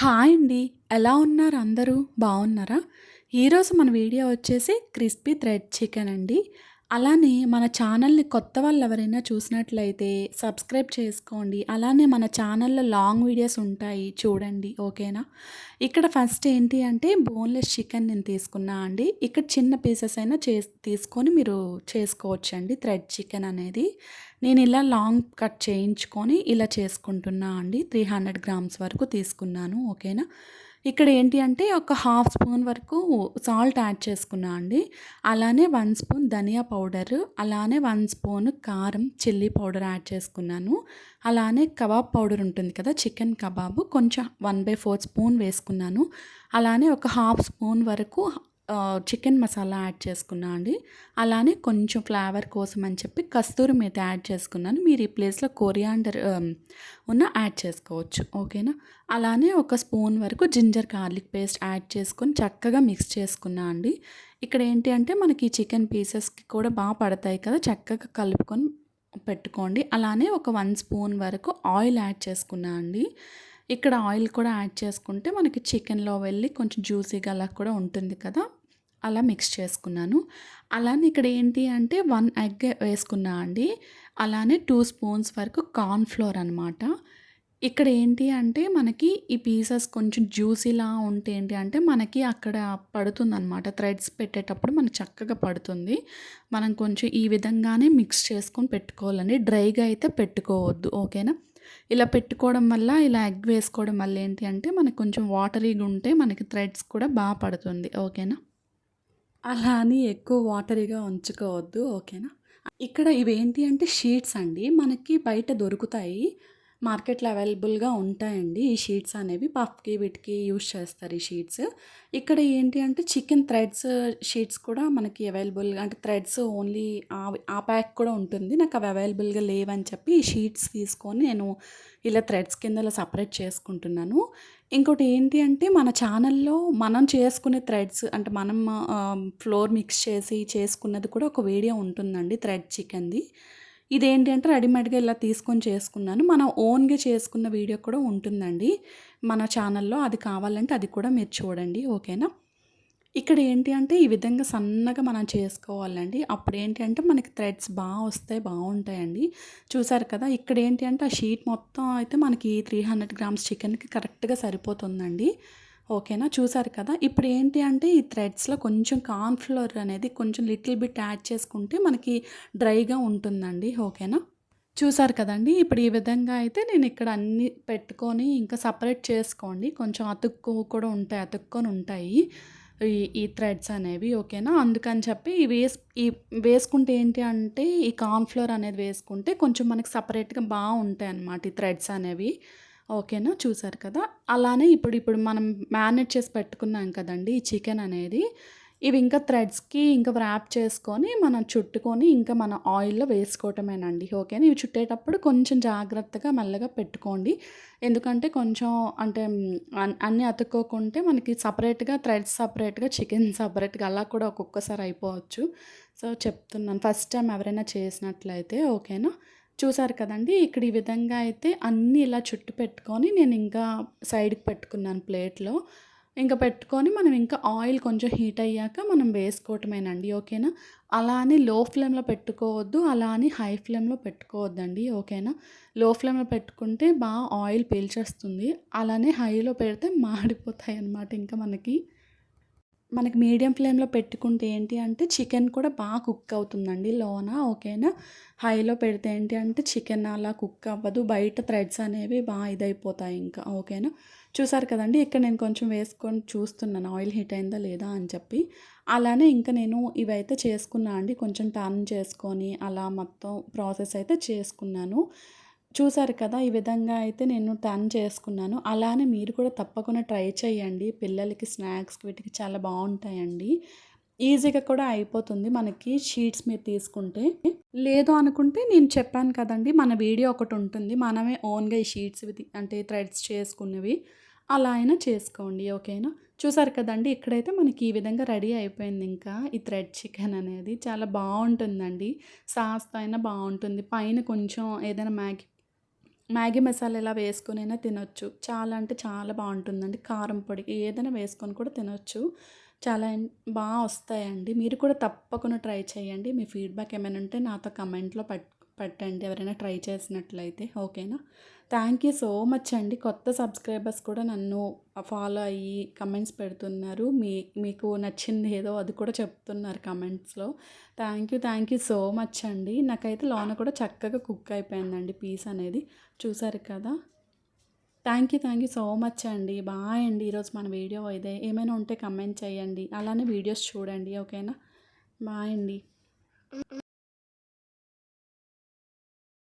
Hi అండి. ఎలా ఉన్నారు అందరూ? బావున్నారా? ఈరోజు మన వీడియో వచ్చేసి క్రిస్పీ థ్రెడ్ చికెన్ అండి. అలానే మన ఛానల్‌ని కొత్త వాళ్ళెవరైనా చూసినట్లయితే సబ్స్క్రైబ్ చేసుకోండి. అలానే మన ఛానల్‌లో లాంగ్ వీడియోస్ ఉంటాయి చూడండి. ఓకేనా? ఇక్కడ ఫస్ట్ ఏంటి అంటే బోన్‌లెస్ చికెన్ నేను తీసుకున్నా అండి. ఇక్కడ చిన్న పీసెస్ అయినా తీసుకొని మీరు చేసుకోవచ్చండి థ్రెడ్ చికెన్ అనేది. నేను ఇలా లాంగ్ కట్ చేయించుకొని ఇలా చేసుకుంటున్నా అండి. 300 గ్రామ్స్ వరకు తీసుకున్నాను. ఓకేనా? ఇక్కడ ఏంటి అంటే ఒక హాఫ్ స్పూన్ వరకు సాల్ట్ యాడ్ చేసుకున్నా అండి. అలానే 1 స్పూన్ ధనియా పౌడర్, అలానే 1 స్పూన్ కారం, చిల్లీ పౌడర్ యాడ్ చేసుకున్నాను. అలానే కబాబ్ పౌడర్ ఉంటుంది కదా! చికెన్ కబాబ్ కొంచెం 1/4 స్పూన్ వేసుకున్నాను. అలానే ఒక హాఫ్ స్పూన్ వరకు చికెన్ మసాలా యాడ్ చేసుకున్నా అండి. అలానే కొంచెం ఫ్లేవర్ కోసం అని చెప్పి కస్తూరి మేతి యాడ్ చేసుకున్నాను. మీరు ఈ ప్లేస్‌లో కొరియాండర్ యాడ్ చేసుకోవచ్చు. ఓకేనా? అలానే ఒక స్పూన్ వరకు జింజర్ గార్లిక్ పేస్ట్ యాడ్ చేసుకొని చక్కగా మిక్స్ చేసుకున్నా అండి. ఇక్కడ ఏంటి అంటే మనకి చికెన్ పీసెస్‌కి కూడా పడతాయి కదా! చక్కగా కలుపుకొని పెట్టుకోండి. అలానే ఒక 1 స్పూన్ వరకు ఆయిల్ యాడ్ చేసుకున్నా అండి. ఇక్కడ ఆయిల్ కూడా యాడ్ చేసుకుంటే మనకి చికెన్‌లో వెళ్ళి కొంచెం జ్యూసీగా అలా కూడా ఉంటుంది కదా! అలా మిక్స్ చేసుకున్నాను. అలానే ఇక్కడ ఏంటి అంటే 1 ఎగ్ వేసుకున్నా అండి. అలానే 2 స్పూన్స్ వరకు కార్న్ ఫ్లోర్ అనమాట. ఇక్కడ ఏంటి అంటే మనకి ఈ పీసెస్ కొంచెం జ్యూసీలా ఉంటే ఏంటి అంటే మనకి అక్కడ పడుతుందనమాట. థ్రెడ్స్ పెట్టేటప్పుడు మనకు చక్కగా పడుతుంది. మనం కొంచెం ఈ విధంగానే మిక్స్ చేసుకొని పెట్టుకోవాలండి. డ్రైగా అయితే పెట్టుకోవద్దు. ఓకేనా? ఇలా పెట్టుకోవడం వల్ల ఇలా ఎగ్ వేసుకోవడం వల్ల ఏంటి అంటే మనకు కొంచెం వాటరీగా ఉంటే మనకి థ్రెడ్స్ కూడా పడుతుంది. ఓకేనా? అలా అని ఎక్కువ వాటరీగా ఉంచుకోవద్దు. ఓకేనా? ఇక్కడ ఇవేంటి అంటే షీట్స్ అండి. మనకి బయట దొరుకుతాయి. మార్కెట్‌లో అవైలబుల్‌గా ఉంటాయండి. ఈ షీట్స్ అనేవి పఫ్‌కి వీటికి యూజ్ చేస్తారు ఈ షీట్స్. ఇక్కడ ఏంటి అంటే చికెన్ థ్రెడ్స్ షీట్స్ కూడా మనకి అవైలబుల్‌గా అంటే థ్రెడ్స్ ఓన్లీ ఆ ప్యాక్ కూడా ఉంటుంది. నాకు అవి అవైలబుల్‌గా లేవని చెప్పి ఈ షీట్స్ తీసుకొని నేను ఇలా థ్రెడ్స్ కింద ఇలా సెపరేట్ చేసుకుంటున్నాను. ఇంకోటి ఏంటి అంటే మన ఛానల్‌లో మనం చేసుకునే థ్రెడ్స్ అంటే మనం ఫ్లోర్ మిక్స్ చేసి చేసుకున్నది కూడా ఒక వీడియో ఉంటుందండి థ్రెడ్ చికెన్‌ది. ఇదేంటి అంటే రెడీమేడ్‌గా ఇలా తీసుకొని చేసుకున్నాను. మనం ఓన్‌గా చేసుకున్న వీడియో కూడా ఉంటుందండి మన ఛానల్‌లో. అది కావాలంటే అది కూడా మీరు చూడండి. ఓకేనా? ఇక్కడ ఏంటి అంటే ఈ విధంగా సన్నగా మనం చేసుకోవాలండి. అప్పుడేంటి అంటే మనకి థ్రెడ్స్ వస్తాయి, బావుంటాయండి. చూసారు కదా! ఇక్కడేంటి అంటే ఆ షీట్ మొత్తం అయితే మనకి 300 గ్రామ్స్ చికెన్‌కి కరెక్ట్‌గా సరిపోతుందండి. ఓకేనా? చూసారు కదా! ఇప్పుడేంటి అంటే ఈ థ్రెడ్స్‌లో కొంచెం కార్న్ ఫ్లోర్ అనేది కొంచెం లిటిల్ బిట్ యాడ్ చేసుకుంటే మనకి డ్రైగా ఉంటుందండి. ఓకేనా? చూసారు కదండీ! ఇప్పుడు ఈ విధంగా అయితే నేనిక్కడ అన్నీ పెట్టుకొని ఇంకా సెపరేట్ చేసుకోండి. కొంచెం కూడా ఉంటాయి. అతుక్కొనుంటాయి. ఈ థ్రెడ్స్ అనేవి ఓకేనా? అందుకని చెప్పి ఈ వేసుకుంటే ఏంటి అంటే ఈ కార్న్ ఫ్లోర్ అనేది వేసుకుంటే కొంచెం మనకి సెపరేట్‌గా ఉంటాయన్నమాట ఈ థ్రెడ్స్ అనేవి. ఓకేనా? చూసారు కదా! అలానే ఇప్పుడు మనం మ్యారినేట్ చేసి పెట్టుకున్నాం కదండీ! ఈ చికెన్ అనేది ఇవి ఇంకా థ్రెడ్స్‌కి ఇంకా వ్రాప్ చేసుకొని మనం చుట్టుకొని ఇంకా మన ఆయిల్‌లో వేసుకోవటమేనండి. ఓకేనా? ఇవి చుట్టేటప్పుడు కొంచెం జాగ్రత్తగా మెల్లగా పెట్టుకోండి. ఎందుకంటే కొంచెం అంటే అన్నీ అతుక్కోకుంటే మనకి సెపరేట్‌గా థ్రెడ్స్ సెపరేట్‌గా, చికెన్ సెపరేట్‌గా అలా కూడా ఒక్కొక్కసారి అయిపోవచ్చు. సో, చెప్తున్నాను ఫస్ట్ టైం ఎవరైనా చేసినట్లయితే ఓకేనా? చూసారు కదండీ! ఇక్కడ ఈ విధంగా అయితే అన్నీ ఇలా చుట్టు పెట్టుకొని నేను ఇంకా సైడ్‌కి పెట్టుకున్నాను ప్లేట్‌లో. ఇంక పెట్టుకొని మనం ఇంకా ఆయిల్ కొంచెం హీట్ అయ్యాక మనం వేసుకోవటమేనండి. ఓకేనా? అలా అని లో ఫ్లేమ్‌లో పెట్టుకోవద్దు. అలా అని హై ఫ్లేమ్‌లో పెట్టుకోవద్దండి. ఓకేనా? లో ఫ్లేమ్‌లో పెట్టుకుంటే ఆయిల్ పీల్చేస్తుంది. అలానే హైలో పెడితే మాడిపోతాయన్నమాట ఇంకా మనకి. మనకి మీడియం ఫ్లేమ్‌లో పెట్టుకుంటే ఏంటి అంటే చికెన్ కూడా కుక్ అవుతుందండి లోన. ఓకేనా? హైలో పెడితే ఏంటి అంటే చికెన్ అలా కుక్ అవ్వదు. బయట థ్రెడ్స్ అనేవి ఇదైపోతాయి ఇంకా. ఓకేనా? చూసారు కదండీ! ఇక్కడ నేను కొంచెం వేసుకొని చూస్తున్నాను ఆయిల్ హీట్ అయిందా లేదా అని చెప్పి. అలానే ఇంకా నేను ఇవైతే చేసుకున్నా అండి. కొంచెం టర్న్ చేసుకొని అలా మొత్తం ప్రాసెస్ అయితే చేసుకున్నాను. చూసారు కదా! ఈ విధంగా అయితే నేను టర్న్ చేసుకున్నాను. అలానే మీరు కూడా తప్పకుండా ట్రై చేయండి. పిల్లలకి స్నాక్స్‌కి వీటికి చాలా బావుంటాయండి. ఈజీగా కూడా అయిపోతుంది మనకి షీట్స్ మీరు తీసుకుంటే. లేదు అనుకుంటే నేను చెప్పాను కదండీ! మన వీడియో ఒకటుంటుంది. మనమే ఓన్‌గా ఈ షీట్స్ అంటే థ్రెడ్స్ చేసుకున్నవి. అలా అయినా చేసుకోండి. ఓకేనా? చూసారు కదండీ! ఇక్కడైతే మనకి ఈ విధంగా రెడీ అయిపోయింది ఇంకా ఈ థ్రెడ్ చికెన్ అనేది. చాలా బావుంటుందండి. సాస్‌తో అయినా బావుంటుంది. పైన కొంచెం ఏదైనా మ్యాగీ మ్యాగీ మసాలా ఇలా వేసుకొనైనా తినొచ్చు. చాలా అంటే చాలా బావుంటుందండి. కారం పొడి ఏదైనా వేసుకొని కూడా తినొచ్చు. చాలా వస్తాయండి. మీరు కూడా తప్పకుండా ట్రై చేయండి. మీ ఫీడ్‌బ్యాక్ ఏమైనా ఉంటే నాతో కమెంట్‌లో పెట్టండి ఎవరైనా ట్రై చేసినట్లయితే. ఓకేనా? థ్యాంక్ యూ సో మచ్ అండి. కొత్త సబ్స్క్రైబర్స్ కూడా నన్ను ఫాలో అయ్యి కమెంట్స్ పెడుతున్నారు. మీకు నచ్చింది ఏదో అది కూడా చెప్తున్నారు కమెంట్స్‌లో. థ్యాంక్ యూ సో మచ్ అండి. నాకైతే లోన కూడా చక్కగా కుక్ అయిపోయిందండి పీస్ అనేది. చూసారు కదా! థ్యాంక్ యూ సో మచ్ అండి. బాయ్ అండి. ఈరోజు మన వీడియో ఇదే. ఏమైనా ఉంటే కమెంట్ చేయండి. అలానే వీడియోస్ చూడండి. ఓకేనా? బాయ్ అండి.